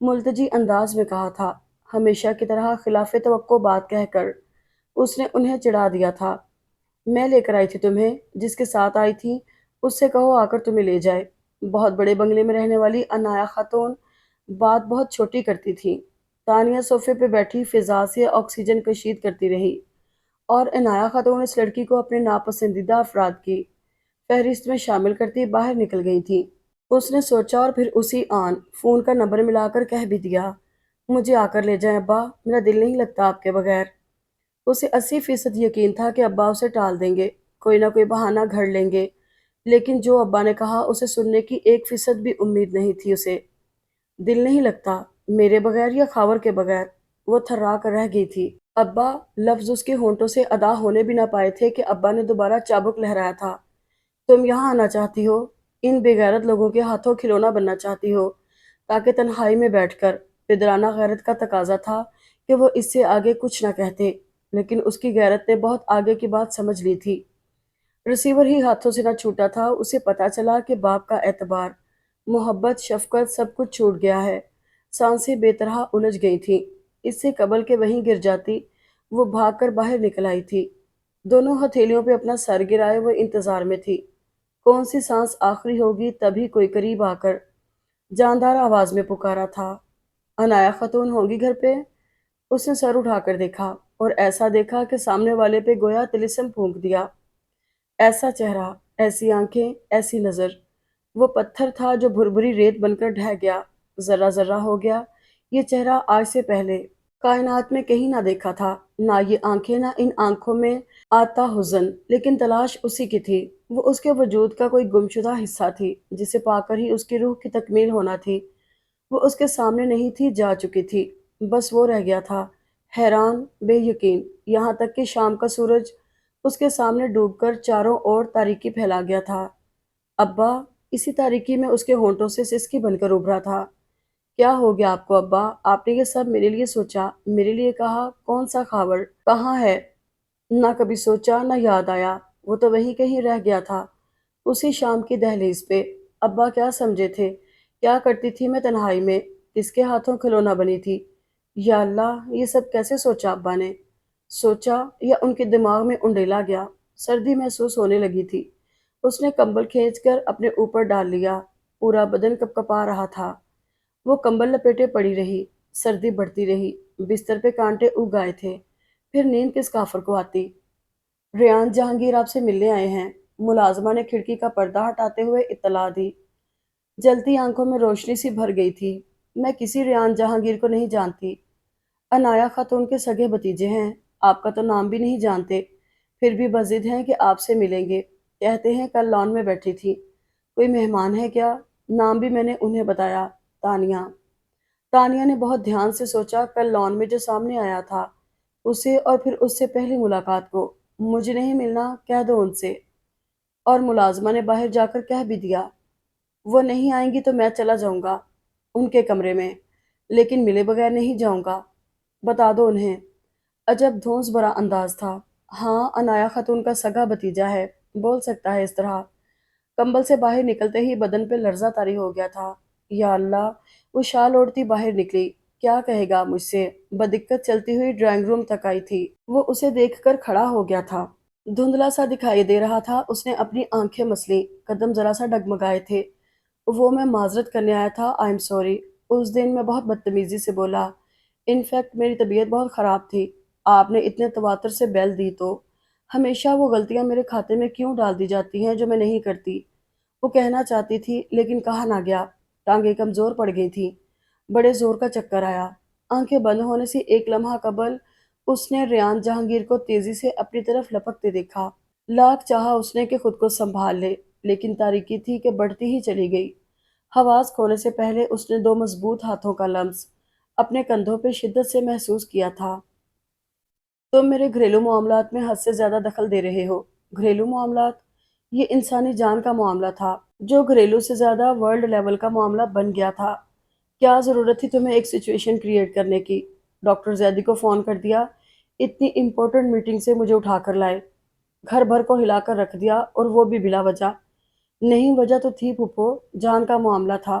ملتجی انداز میں کہا تھا۔ ہمیشہ کی طرح خلاف توقع بات کہہ کر اس نے انہیں چڑھا دیا تھا۔ میں لے کر آئی تھی تمہیں، جس کے ساتھ آئی تھی اس سے کہو آ کر تمہیں لے جائے۔ بہت بڑے بنگلے میں رہنے والی عنایا خاتون بات بہت چھوٹی کرتی تھی۔ تانیہ صوفے پہ بیٹھی فضا سے آکسیجن کشید کرتی رہی، اور عنایا خاتون اس لڑکی کو اپنے ناپسندیدہ افراد کی فہرست میں شامل کرتی باہر نکل گئی تھی۔ اس نے سوچا اور پھر اسی آن فون کا نمبر ملا کر کہہ بھی دیا، مجھے آ کر لے جائیں ابا، میرا دل نہیں لگتا آپ کے بغیر۔ اسے 80% یقین تھا کہ ابا اسے ٹال دیں گے، کوئی نہ کوئی بہانہ گھڑ لیں گے، لیکن جو ابا نے کہا اسے سننے کی 1% بھی امید نہیں تھی اسے۔ دل نہیں لگتا میرے بغیر یا خاور کے بغیر؟ وہ تھرا کر رہ گئی تھی۔ ابا لفظ اس کے ہونٹوں سے ادا ہونے بھی نہ پائے تھے کہ ابا نے دوبارہ چابک لہرایا تھا۔ تم یہاں آنا چاہتی ہو، ان بے غیرت لوگوں کے ہاتھوں کھلونا بننا چاہتی ہو تاکہ تنہائی میں بیٹھ کر؟ پدرانہ غیرت کا تقاضا تھا کہ وہ اس سے آگے کچھ نہ کہتے، لیکن اس کی غیرت نے بہت آگے کی بات سمجھ لی تھی۔ ریسیور ہی ہاتھوں سے نہ چھوٹا تھا، اسے پتا چلا کہ باپ کا اعتبار، محبت، شفقت سب کچھ چھوٹ گیا ہے۔ سانسیں بے طرح الجھ گئی تھیں۔ اس سے قبل کہ وہیں گر جاتی، وہ بھاگ کر باہر نکل آئی تھی۔ دونوں ہتھیلیوں پہ اپنا سر گرائے وہ انتظار میں تھی۔ کون سی سانس آخری ہوگی تبھی کوئی قریب آ کر جاندار آواز میں پکارا تھا، عنایا خاتون ہوں گی گھر پہ؟ اس نے سر اٹھا کر دیکھا اور ایسا دیکھا کہ سامنے والے پہ گویا طلسم پھونک دیا۔ ایسا چہرہ، ایسی آنکھیں، ایسی نظر۔ وہ پتھر تھا جو بھربھری ریت بن کر ڈھہ گیا، ذرہ ذرہ ہو گیا۔ یہ چہرہ آج سے پہلے کائنات میں کہیں نہ دیکھا تھا، نہ یہ آنکھیں، نہ ان آنکھوں میں آتا حزن، لیکن تلاش اسی کی تھی۔ وہ اس کے وجود کا کوئی گمشدہ حصہ تھی جسے پا کر ہی اس کی روح کی تکمیل ہونا تھی۔ وہ اس کے سامنے نہیں تھی، جا چکی تھی، بس وہ رہ گیا تھا، حیران، بے یقین، یہاں تک کہ شام کا سورج اس کے سامنے ڈوب کر چاروں اور تاریکی پھیلا گیا تھا۔ ابا، اسی تاریکی میں اس کے ہونٹوں سے سسکی بن کر ابھرا تھا۔ کیا ہو گیا آپ کو ابا؟ آپ نے یہ سب میرے لیے سوچا، میرے لیے کہا؟ کون سا خاور کہاں ہے؟ نہ کبھی سوچا، نہ یاد آیا، وہ تو وہیں کہیں رہ گیا تھا، اسی شام کی دہلیز پہ۔ ابا کیا سمجھے تھے؟ کیا کرتی تھی میں تنہائی میں؟ کس کے ہاتھوں کھلونا بنی تھی؟ یا اللہ، یہ سب کیسے سوچا ابا نے؟ سوچا یا ان کے دماغ میں انڈیلا گیا؟ سردی محسوس ہونے لگی تھی۔ اس نے کمبل کھینچ کر اپنے اوپر ڈال لیا، پورا بدن کپکپا رہا تھا۔ وہ کمبل لپیٹے پڑی رہی، سردی بڑھتی رہی، بستر پہ کانٹے اگ گئے تھے۔ پھر نیند کس کافر کو آتی؟ ریان جہانگیر آپ سے ملنے آئے ہیں، ملازمہ نے کھڑکی کا پردہ ہٹاتے ہوئے اطلاع دی۔ جلتی آنکھوں میں روشنی سی بھر گئی تھی۔ میں کسی ریان جہانگیر کو نہیں جانتی۔ عنایا خاتون کے سگے بھتیجے ہیں، آپ کا تو نام بھی نہیں جانتے، پھر بھی بضد ہیں کہ آپ سے ملیں گے۔ کہتے ہیں کل لان میں بیٹھی تھی، کوئی مہمان ہے کیا؟ نام بھی میں نے انہیں بتایا، تانیہ۔ تانیہ نے بہت دھیان سے سوچا، کل لان میں جو سامنے آیا تھا اسے، اور پھر اس سے پہلی ملاقات کو۔ مجھے نہیں ملنا، کہہ دو ان سے۔ اور ملازمہ نے باہر جا کر کہہ بھی دیا، وہ نہیں آئیں گی تو میں چلا جاؤں گا ان کے کمرے میں، لیکن ملے بغیر نہیں جاؤں گا، بتا دو انہیں۔ عجب دھونس بھرا انداز تھا۔ ہاں، عنایا خاتون کا سگا بھتیجا ہے، بول سکتا ہے اس طرح۔ کمبل سے باہر نکلتے ہی بدن پہ لرزہ طاری ہو گیا تھا۔ یا اللہ، وہ شال اوڑھتی باہر نکلی، کیا کہے گا مجھ سے؟ بدقت چلتی ہوئی ڈرائنگ روم تک آئی تھی۔ وہ اسے دیکھ کر کھڑا ہو گیا تھا، دھندلا سا دکھائی دے رہا تھا۔ اس نے اپنی آنکھیں مسلیں، قدم ذرا سا ڈگمگائے تھے۔ وہ میں معذرت کرنے آیا تھا، آئی ایم سوری، اس دن میں بہت بدتمیزی سے بولا، انفیکٹ میری طبیعت بہت خراب تھی، آپ نے اتنے تواتر سے بیل دی تو۔ ہمیشہ وہ غلطیاں میرے کھاتے میں کیوں ڈال دی جاتی ہیں جو میں نہیں کرتی؟ وہ کہنا چاہتی تھی لیکن کہا نہ گیا، ٹانگیں کمزور پڑ گئی تھیں، بڑے زور کا چکر آیا۔ آنکھیں بند ہونے سے ایک لمحہ قبل اس نے ریان جہانگیر کو تیزی سے اپنی طرف لپکتے دیکھا۔ لاکھ چاہا اس نے کہ خود کو سنبھال لے، لیکن تاریکی تھی کہ بڑھتی ہی چلی گئی۔ حواس کھونے سے پہلے اس نے دو مضبوط ہاتھوں کا لمس اپنے کندھوں پہ شدت سے محسوس کیا تھا۔ تم میرے گھریلو معاملات میں حد سے زیادہ دخل دے رہے ہو۔ گھریلو معاملات؟ یہ انسانی جان کا معاملہ تھا، جو گھریلو سے زیادہ ورلڈ لیول کا معاملہ بن گیا تھا۔ کیا ضرورت تھی تمہیں ایک سچویشن کریٹ کرنے کی؟ ڈاکٹر زیدی کو فون کر دیا، اتنی امپورٹنٹ میٹنگ سے مجھے اٹھا کر لائے، گھر بھر کو ہلا کر رکھ دیا، اور وہ بھی بلا وجہ۔ نہیں، وجہ تو تھی پھوپھو، جان کا معاملہ تھا۔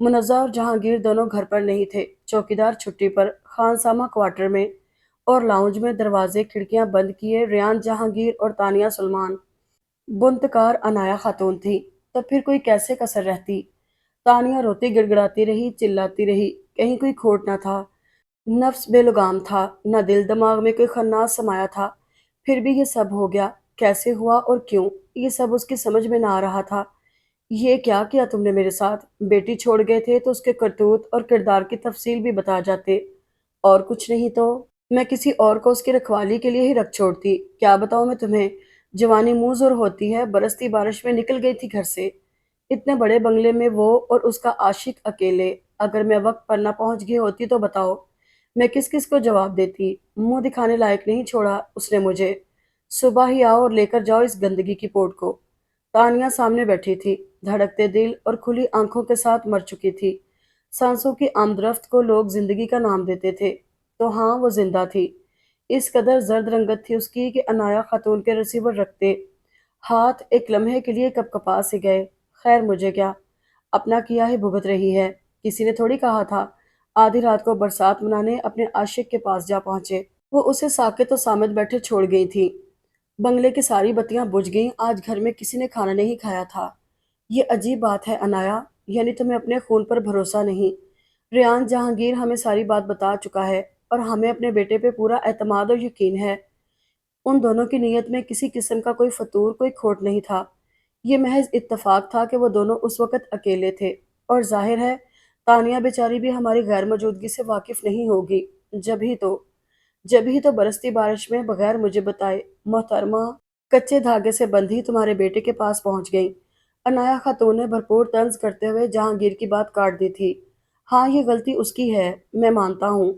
منزہ اور جہانگیر دونوں گھر پر نہیں تھے، چوکیدار چھٹی پر، خانسامہ کوارٹر میں، اور لاؤنج میں دروازے کھڑکیاں بند کیے ریان جہانگیر اور تانیہ سلمان۔ بنتکار عنایا خاتون تھی، تو پھر کوئی کیسے کسر رہتی؟ تانیہ روتی گڑگڑاتی رہی، چلاتی رہی، کہیں کوئی کھوٹ نہ تھا، نفس بے لگام تھا، نہ دل دماغ میں کوئی خناس سمایا تھا۔ پھر بھی یہ سب ہو گیا، کیسے ہوا اور کیوں؟ یہ سب اس کی سمجھ میں نہ آ رہا تھا۔ یہ کیا کیا تم نے میرے ساتھ؟ بیٹی چھوڑ گئے تھے تو اس کے کرتوت اور کردار کی تفصیل بھی بتا جاتے، اور کچھ نہیں تو میں کسی اور کو اس کی رکھوالی کے لیے ہی رکھ چھوڑتی۔ کیا بتاؤں میں تمہیں؟ جوانی منہ زور ہوتی ہے، برستی بارش میں نکل گئی تھی گھر سے، اتنے بڑے بنگلے میں وہ اور اس کا عاشق اکیلے۔ اگر میں وقت پر نہ پہنچ گئی ہوتی تو بتاؤ میں کس کس کو جواب دیتی؟ منہ دکھانے لائق نہیں چھوڑا اس نے مجھے۔ صبح ہی آؤ اور لے کر جاؤ اس گندگی کی پوٹ کو۔ تانیہ سامنے بیٹھی تھی، دھڑکتے دل اور کھلی آنکھوں کے ساتھ مر چکی تھی۔ سانسوں کی آمدرفت کو لوگ زندگی کا نام دیتے تھے، تو ہاں وہ زندہ تھی۔ اس قدر زرد رنگت تھی اس کی کہ عنایا خاتون کے ریسیور رکھتے ہاتھ ایک لمحے کے لیے کپ کپا سے گئے۔ خیر مجھے کیا، اپنا کیا ہی بھگت رہی ہے، کسی نے تھوڑی کہا تھا آدھی رات کو برسات منانے اپنے عاشق کے پاس جا پہنچے۔ وہ اسے ساکت و سامت بیٹھے چھوڑ گئی تھی۔ بنگلے کی ساری بتیاں بجھ گئیں، آج گھر میں کسی نے کھانا نہیں کھایا تھا۔ یہ عجیب بات ہے عنایا، یعنی تمہیں اپنے خون پر بھروسہ نہیں؟ ریان جہانگیر ہمیں ساری بات بتا چکا ہے اور ہمیں اپنے بیٹے پہ پورا اعتماد اور یقین ہے۔ ان دونوں کی نیت میں کسی قسم کا کوئی فتور، کوئی کھوٹ نہیں تھا۔ یہ محض اتفاق تھا کہ وہ دونوں اس وقت اکیلے تھے، اور ظاہر ہے تانیہ بیچاری بھی ہماری غیر موجودگی سے واقف نہیں ہوگی۔ جب ہی تو برستی بارش میں بغیر مجھے بتائے محترمہ کچے دھاگے سے بندھی تمہارے بیٹے کے پاس پہنچ گئیں۔ عنایا خاتون نے بھرپور طنز کرتے ہوئے جہانگیر کی بات کاٹ دی تھی۔ ہاں یہ غلطی اس کی ہے، میں مانتا ہوں۔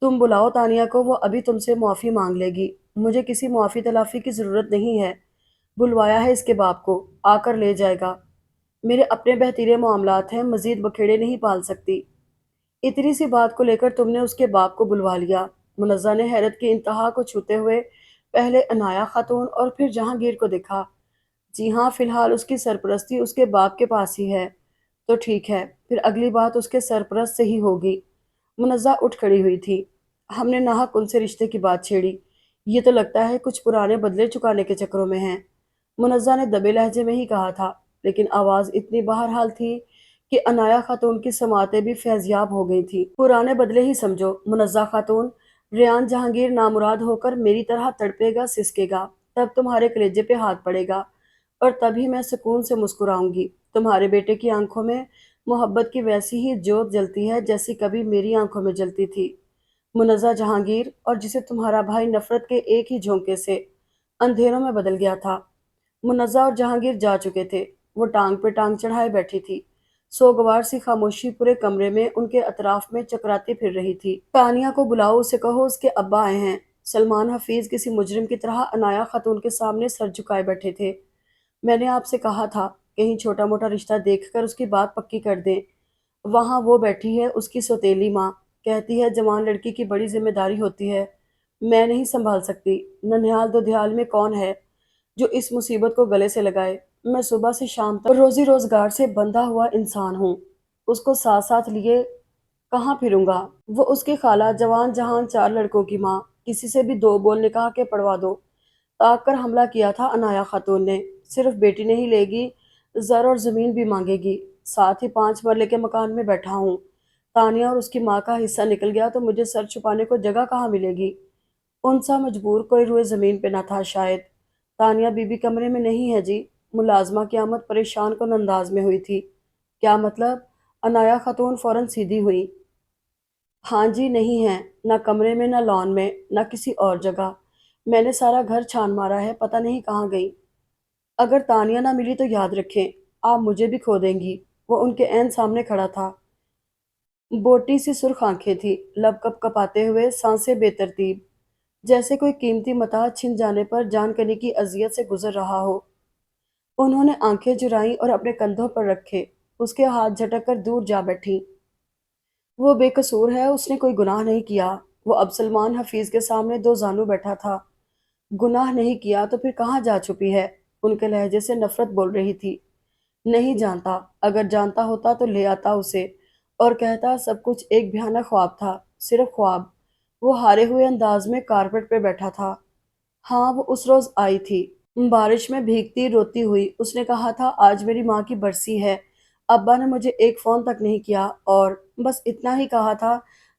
تم بلاؤ تانیہ کو، وہ ابھی تم سے معافی مانگ لے گی۔ مجھے کسی معافی تلافی کی ضرورت نہیں ہے۔ بلوایا ہے اس کے باپ کو، آ کر لے جائے گا۔ میرے اپنے بہترین معاملات ہیں، مزید بکھیڑے نہیں پال سکتی۔ اتنی سی بات کو لے کر تم نے اس کے باپ کو بلوا لیا؟ منزہ نے حیرت کی انتہا کو چھوتے ہوئے پہلے عنایا خاتون اور پھر جہانگیر کو دیکھا۔ جی ہاں، فی الحال اس کی سرپرستی اس کے باپ کے پاس ہی ہے۔ تو ٹھیک ہے، پھر اگلی بات اس کے سرپرست سے ہی ہوگی۔ منزہ اٹھ کھڑی ہوئی تھی۔ ہم نے ناحق ان سے رشتے کی بات چھیڑی، یہ تو لگتا ہے کچھ پرانے بدلے چکانے کے چکروں میں ہیں۔ منزہ نے دبے لہجے میں ہی کہا تھا، لیکن آواز اتنی بہرحال تھی کہ عنایا خاتون کی سماعتیں بھی فیضیاب ہو گئی تھی۔ پرانے بدلے ہی سمجھو منزہ خاتون، ریان جہانگیر نامراد ہو کر میری طرح تڑپے گا، سسکے گا، تب تمہارے کلیجے پہ ہاتھ پڑے گا، اور تبھی میں سکون سے مسکراؤں گی۔ تمہارے بیٹے کی آنکھوں میں محبت کی ویسی ہی جوت جلتی ہے جیسی کبھی میری آنکھوں میں جلتی تھی۔ منزہ جہانگیر، اور جسے تمہارا بھائی نفرت کے ایک ہی جھونکے سے اندھیروں میں بدل گیا تھا۔ منزہ اور جہانگیر جا چکے تھے، وہ ٹانگ پہ ٹانگ چڑھائے بیٹھی تھی۔ سوگوار سی خاموشی پورے کمرے میں ان کے اطراف میں چکراتی پھر رہی تھی۔ تانیہ کو بلاؤ، اسے کہو اس کے ابا آئے ہیں۔ سلمان حفیظ کسی مجرم کی طرح عنایا خاتون کے سامنے سر جھکائے بیٹھے تھے۔ میں نے آپ سے کہا تھا کہیں چھوٹا موٹا رشتہ دیکھ کر اس کی بات پکی کر دیں۔ وہاں وہ بیٹھی ہے اس کی سوتیلی ماں، کہتی ہے جوان لڑکی کی بڑی ذمہ داری ہوتی ہے، میں نہیں سنبھال سکتی۔ ننھیال دودھیال میں کون ہے جو اس مصیبت کو گلے سے لگائے؟ میں صبح سے شام تک روزی روزگار سے بندھا ہوا انسان ہوں، اس کو ساتھ ساتھ لیے کہاں پھروں گا؟ وہ اس کی خالہ، جوان جہان چار لڑکوں کی ماں، کسی سے بھی دو بول نکاح کے پڑوا دو۔ طاق کر حملہ کیا تھا عنایا خاتون نے، صرف بیٹی نہیں لے گی، زر اور زمین بھی مانگے گی، ساتھ ہی 5 مرلے کے مکان میں بیٹھا ہوں۔ تانیہ اور اس کی ماں کا حصہ نکل گیا تو مجھے سر چھپانے کو جگہ کہاں ملے گی؟ ان سا مجبور کوئی روئے زمین پہ نہ تھا شاید۔ تانیہ بی بی کمرے میں نہیں ہے جی۔ ملازمہ کی آمد پریشان کن انداز میں ہوئی تھی۔ کیا مطلب؟ عنایا خاتون فوراً سیدھی ہوئی۔ ہاں جی، نہیں ہے، نہ کمرے میں، نہ لان میں، نہ کسی اور جگہ۔ میں نے سارا گھر چھان مارا ہے، پتہ نہیں کہاں گئی۔ اگر تانیہ نہ ملی تو یاد رکھیں آپ مجھے بھی کھو دیں گی۔ وہ ان کے عین سامنے کھڑا تھا۔ بوٹی سی سرخ آنکھیں تھی، لب کپ کپاتے ہوئے، سانسیں بے ترتیب، جیسے کوئی قیمتی متاع چھن جانے پر جان کنی کی اذیت سے گزر رہا ہو۔ انہوں نے آنکھیں جرائیں اور اپنے کندھوں پر رکھے، اس کے ہاتھ جھٹک کر دور جا بیٹھیں۔ وہ بے قصور ہے، اس نے کوئی گناہ نہیں کیا۔ وہ اب سلمان حفیظ کے سامنے دو زانو بیٹھا تھا۔ گناہ نہیں کیا تو پھر کہاں جا چھپی ہے؟ ان کے لہجے سے نفرت بول رہی تھی۔ نہیں جانتا، اگر جانتا ہوتا تو لے آتا اسے اور کہتا سب کچھ ایک بھیانک خواب تھا، صرف خواب۔ وہ ہارے ہوئے انداز میں کارپٹ پہ بیٹھا تھا۔ ہاں، وہ اس روز آئی تھی، بارش میں بھیگتی روتی ہوئی۔ اس نے کہا تھا آج میری ماں کی برسی ہے۔ ابا نے مجھے ایک فون تک نہیں کیا، اور بس اتنا ہی کہا تھا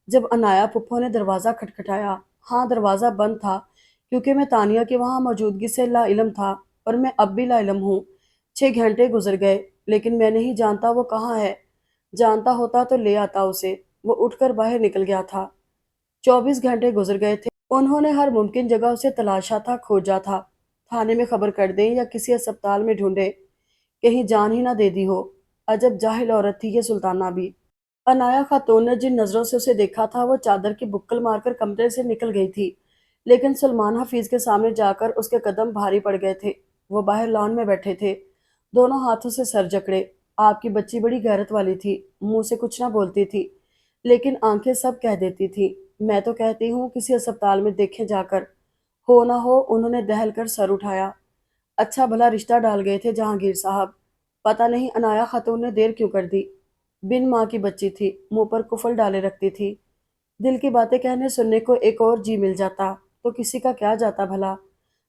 جب انایا پھپھو نے دروازہ کھٹکھٹایا۔ ہاں، دروازہ بند تھا کیونکہ میں تانیہ کی وہاں موجودگی سے لا علم تھا، اور میں اب بھی لا علم ہوں۔ 6 گھنٹے گزر گئے لیکن میں نہیں جانتا وہ کہاں ہے۔ جانتا ہوتا تو لے آتا اسے۔ وہ اٹھ کر باہر نکل گیا تھا۔ 24 گھنٹے گزر گئے تھے۔ انہوں نے ہر ممکن جگہ اسے تلاشا تھا، کھوجا تھا۔ تھانے میں خبر کر دیں یا کسی اسپتال میں ڈھونڈے، کہیں جان ہی نہ دے دی ہو۔ عجب جاہل عورت تھی یہ سلطانہ بھی۔ انایا خاتون نے جن نظروں سے اسے دیکھا تھا وہ چادر کی بکل مار کر کمرے سے نکل گئی تھی، لیکن سلمان حفیظ کے سامنے جا کر اس کے قدم بھاری پڑ گئے تھے۔ وہ باہر لان میں بیٹھے تھے، دونوں ہاتھوں سے سر جکڑے۔ آپ کی بچی بڑی غیرت والی تھی، منہ سے کچھ نہ بولتی تھی لیکن آنکھیں سب کہہ دیتی تھی۔ میں تو کہتی ہوں کسی اسپتال میں دیکھیں جا کر۔ ہو نہ ہو انہوں نے دہل کر سر اٹھایا۔ اچھا بھلا رشتہ ڈال گئے تھے جہانگیر صاحب، پتہ نہیں انایا خاتون نے دیر کیوں کر دی۔ بن ماں کی بچی تھی، منہ پر کفل ڈالے رکھتی تھی۔ دل کی باتیں کہنے سننے کو ایک اور جی مل جاتا تو کسی کا کیا جاتا بھلا۔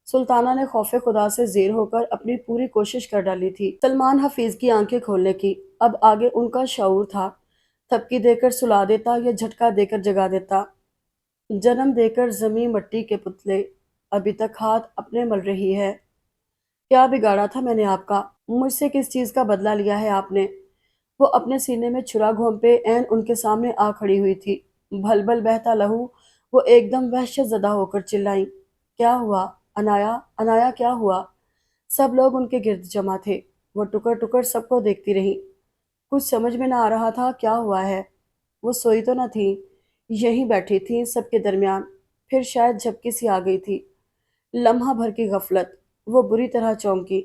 سلطانہ نے خوف خدا سے زیر ہو کر اپنی پوری کوشش کر ڈالی تھی سلمان حفیظ کی آنکھیں کھولنے کی۔ اب آگے ان کا شعور تھا، تھپکی دے کر سلا دیتا یا جھٹکا دے کر جگا دیتا۔ جنم دے کر زمیں مٹی کے پتلے، ابھی تک ہاتھ اپنے مل رہی ہے۔ کیا بگاڑا تھا میں نے آپ کا؟ مجھ سے کس چیز کا بدلہ لیا ہے آپ نے؟ وہ اپنے سینے میں چھرا گھونپے عین ان کے سامنے آ کھڑی ہوئی تھی، بھل بھل بہتا لہو۔ وہ ایک دم وحشت زدہ ہو کر چلائیں، کیا ہوا انایا؟ انایا کیا ہوا؟ سب لوگ ان کے گرد جمع تھے۔ وہ ٹکر ٹکر سب کو دیکھتی رہی، کچھ سمجھ میں نہ آ رہا تھا کیا ہوا ہے۔ وہ سوئی تو نہ تھی، یہیں بیٹھی تھی سب کے درمیان، پھر شاید جھپکی سی آ گئی تھی۔ لمحہ بھر کی غفلت، وہ بری طرح چونکی۔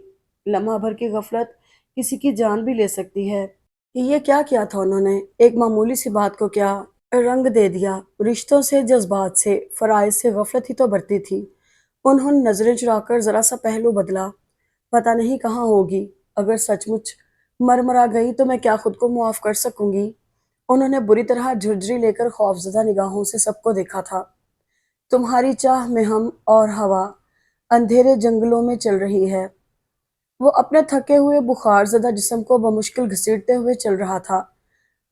لمحہ بھر کی غفلت کسی کی جان بھی لے سکتی ہے۔ یہ کیا کیا تھا انہوں نے؟ ایک معمولی سی بات کو کیا رنگ دے دیا؟ رشتوں سے، جذبات سے، فرائض سے غفلت ہی تو برتی تھی۔ انہوں نے نظریں چرا کر ذرا سا پہلو بدلا، پتہ نہیں کہاں ہوگی۔ اگر سچ مچ مرمرا گئی تو میں کیا خود کو معاف کر سکوں گی؟ انہوں نے بری طرح جھرجھری لے کر خوفزدہ نگاہوں سے سب کو دیکھا تھا۔ تمہاری چاہ میں ہم اور ہوا اندھیرے جنگلوں میں چل رہی ہے۔ وہ اپنے تھکے ہوئے بخار زدہ جسم کو بمشکل گھسیٹتے ہوئے چل رہا تھا۔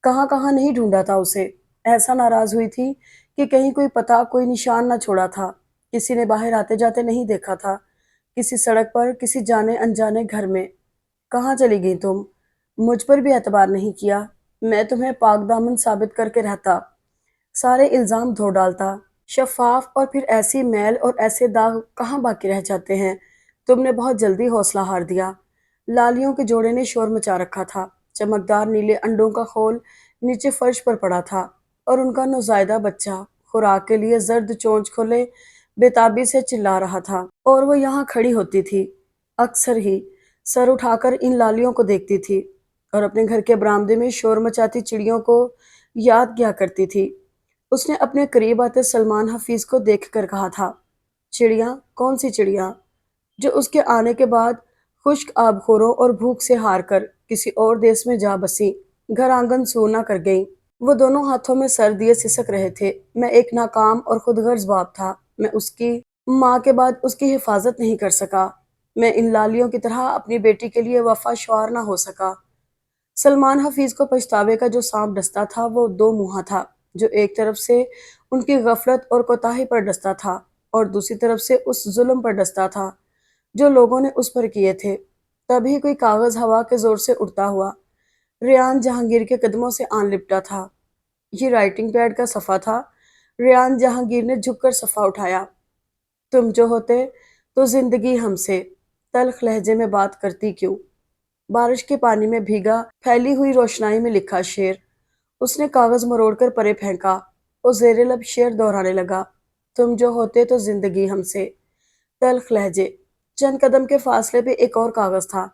کہاں کہاں نہیں ڈھونڈا تھا اسے۔ ایسا ناراض ہوئی تھی کہ کہیں کوئی پتہ، کوئی نشان نہ چھوڑا تھا۔ کسی نے باہر آتے جاتے نہیں دیکھا تھا، کسی سڑک پر، کسی جانے انجانے گھر میں۔ کہاں چلی گئی تم؟ مجھ پر بھی اعتبار نہیں کیا؟ میں تمہیں پاک دامن ثابت کر کے رہتا، سارے الزام دھو ڈالتا۔ شفاف، اور پھر ایسی میل اور ایسے داغ کہاں باقی رہ جاتے ہیں؟ تم نے بہت جلدی حوصلہ ہار دیا۔ لالیوں کے جوڑے نے شور مچا رکھا تھا، چمکدار نیلے انڈوں کا خول نیچے فرش پر پڑا تھا، اور ان کا نوزائیدہ بچہ خوراک کے لیے زرد چونچ کھولے بے سے چلا رہا تھا، اور وہ یہاں کھڑی ہوتی تھی، اکثر ہی سر اٹھا کر ان لالیوں کو دیکھتی تھی، اور اپنے گھر کے برآمدے میں شور مچاتی چڑیوں کو یاد کیا کرتی تھی۔ اس نے اپنے قریب آتے سلمان حفیظ کو دیکھ کر کہا تھا، چڑیاں؟ کون سی چڑیاں؟ جو اس کے آنے کے بعد خشک آبخوروں اور بھوک سے ہار کر کسی اور دیس میں جا بسی، گھر آنگن سور نہ کر گئیں۔ وہ دونوں ہاتھوں میں سر دیے سسک رہے تھے۔ میں ایک ناکام اور خود غرض باپ تھا، میں اس کی ماں کے بعد اس کی حفاظت نہیں کر سکا، میں ان لالیوں کی طرح اپنی بیٹی کے لیے وفا شعار نہ ہو سکا۔ سلمان حفیظ کو پچھتاوے کا جو سانپ ڈستا تھا وہ دو منہا تھا، جو ایک طرف سے ان کی غفلت اور کوتاہی پر ڈستا تھا، اور دوسری طرف سے اس ظلم پر ڈستا تھا جو لوگوں نے اس پر کیے تھے۔ تبھی کوئی کاغذ ہوا کے زور سے اڑتا ہوا ریان جہانگیر کے قدموں سے آن لپٹا تھا۔ یہ رائٹنگ پیڈ کا صفحہ تھا۔ ریان جہانگیر نے جھک کر صفحہ اٹھایا۔ تم جو ہوتے تو زندگی ہم سے، تلخ لہجے میں بات کرتی کیوں؟ بارش کے پانی میں بھیگا پھیلی ہوئی روشنائی میں لکھا شعر۔ اس نے کاغذ مروڑ کر پرے پھینکا اور زیر لب شعر دہرانے لگا، تم جو ہوتے تو زندگی ہم سے، تلخ لہجے۔ چند قدم کے فاصلے پہ ایک اور کاغذ تھا،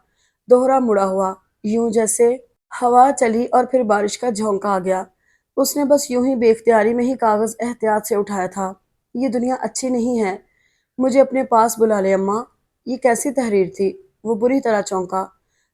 دوہرا مڑا ہوا، یوں جیسے ہوا چلی اور پھر بارش کا جھونکا آ گیا۔ اس نے بس یوں ہی بے اختیاری میں ہی کاغذ احتیاط سے اٹھایا تھا۔ یہ دنیا اچھی نہیں ہے، مجھے اپنے پاس بلا لے اماں۔ یہ کیسی تحریر تھی؟ وہ بری طرح چونکا۔